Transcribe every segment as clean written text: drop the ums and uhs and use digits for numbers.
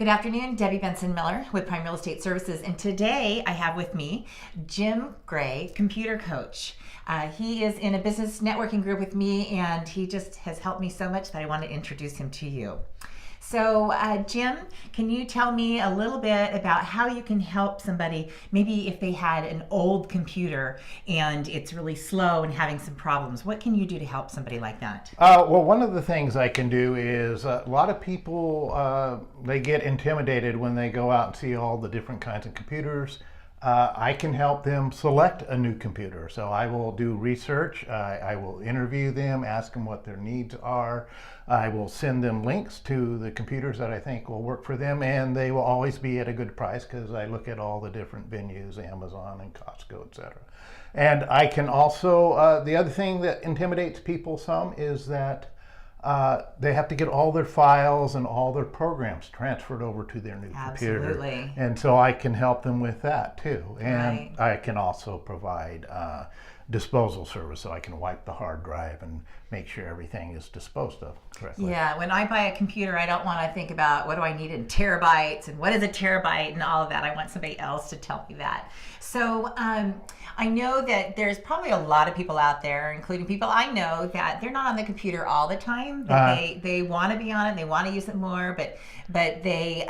Good afternoon, Debbie Benson-Miller with Prime Real Estate Services, and today I have with me Jim Gray, computer coach. He is in a business networking group with me, and he just has helped me so much that I want to introduce him to you. So, Jim, can you tell me a little bit about how you can help somebody, maybe if they had an old computer and it's really slow and having some problems? What can you do to help somebody like that? Well, one of the things I can do is a lot of people, they get intimidated when they go out and see all the different kinds of computers. I can help them select a new computer. So I will do research, I will interview them, ask them what their needs are. I will send them links to the computers that I think will work for them, and they will always be at a good price because I look at all the different venues, Amazon and Costco, etc. And I can also, the other thing that intimidates people some is that they have to get all their files and all their programs transferred over to their new computer. And so I can help them with that too. And I can also provide disposal service, so I can wipe the hard drive and make sure everything is disposed of correctly. Yeah, when I buy a computer, I don't want to think about what do I need in terabytes and what is a terabyte and all of that. I want somebody else to tell me that. So I know that there's probably a lot of people out there, including people I know, that they're not on the computer all the time. But they want to be on it, they want to use it more, but they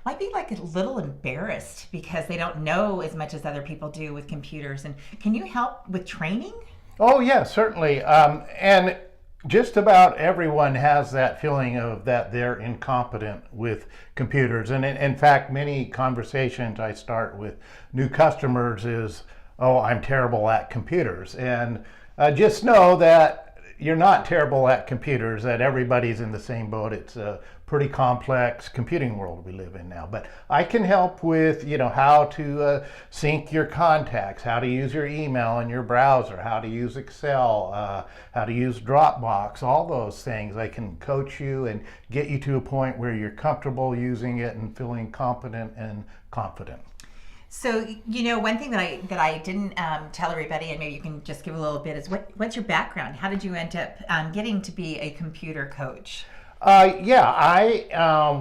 might be like a little embarrassed because they don't know as much as other people do with computers. And can you help with training? Oh yeah, certainly. And just about everyone has that feeling of that they're incompetent with computers. And in fact, many conversations I start with new customers is, oh, I'm terrible at computers. And just know that you're not terrible at computers, that everybody's in the same boat. It's a pretty complex computing world we live in now. But I can help with, how to sync your contacts, how to use your email in your browser, how to use Excel, how to use Dropbox, all those things. I can coach you and get you to a point where you're comfortable using it and feeling competent and confident. So, one thing that I didn't tell everybody, and maybe you can just give a little bit, is what's your background? How did you end up getting to be a computer coach? I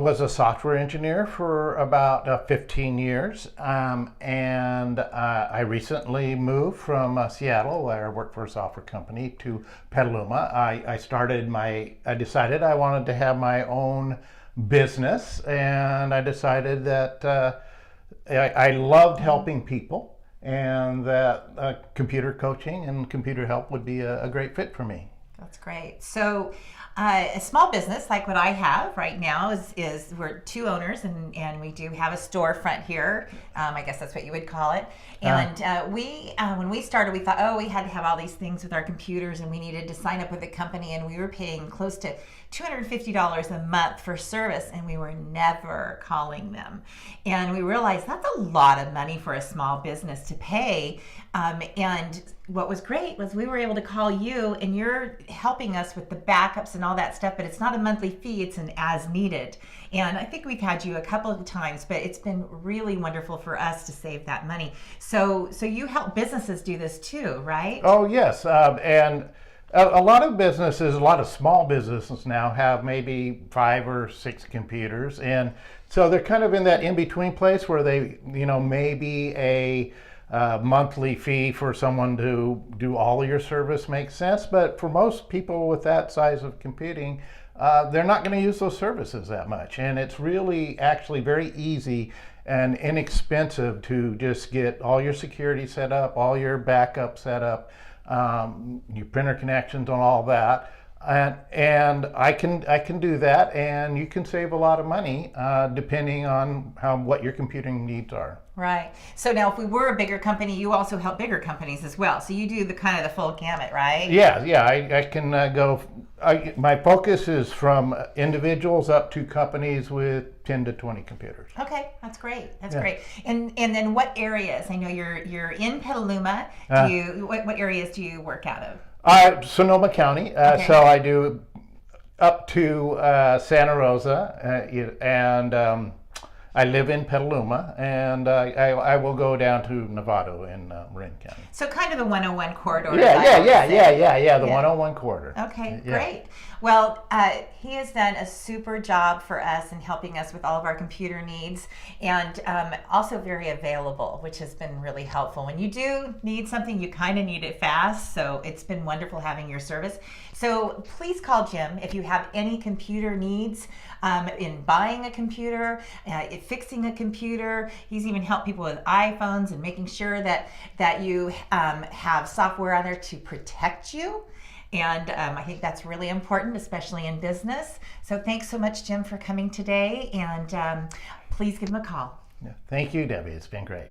was a software engineer for about 15 years, and I recently moved from Seattle, where I worked for a software company, to Petaluma. I decided I wanted to have my own business, and I decided that I loved helping people, and that computer coaching and computer help would be a great fit for me. That's great. So a small business like what I have right now is we're two owners, and we do have a storefront here. I guess that's what you would call it. And when we started, we thought, we had to have all these things with our computers, and we needed to sign up with a company, and we were paying close to $250 a month for service, and we were never calling them. And we realized that's a lot of money for a small business to pay. And what was great was we were able to call you, and you're helping us with the backups and all that stuff, but it's not a monthly fee, it's an as needed. And I think we've had you a couple of times, but it's been really wonderful for us to save that money. So you help businesses do this too, right? Oh yes, and a lot of businesses, a lot of small businesses now have maybe 5 or 6 computers, and so they're kind of in that in-between place where they, maybe a monthly fee for someone to do all of your service makes sense, but for most people with that size of computing, they're not going to use those services that much, and it's really actually very easy and inexpensive to just get all your security set up, all your backup set up, your printer connections and all that, and I can do that, and you can save a lot of money depending on what your computing needs are. Right. So now, if we were a bigger company, you also help bigger companies as well. So you do the kind of the full gamut, right? Yeah. I can go. My focus is from individuals up to companies with 10 to 20 computers. Okay, that's great. That's great. And then what areas? I know you're in Petaluma. What areas do you work out of? Sonoma County. Okay. So I do up to Santa Rosa, and I live in Petaluma, and I will go down to Novato in Marin County. So kind of the 101 corridor. Yeah. The Yeah. 101 corridor. Okay, Yeah. great. Well, he has done a super job for us in helping us with all of our computer needs, and also very available, which has been really helpful. When you do need something, you kind of need it fast, so it's been wonderful having your service. So please call Jim if you have any computer needs in buying a computer, fixing a computer. He's even helped people with iPhones and making sure that you have software on there to protect you. And I think that's really important, especially in business. So thanks so much, Jim, for coming today. And please give him a call. Yeah. Thank you, Debbie. It's been great.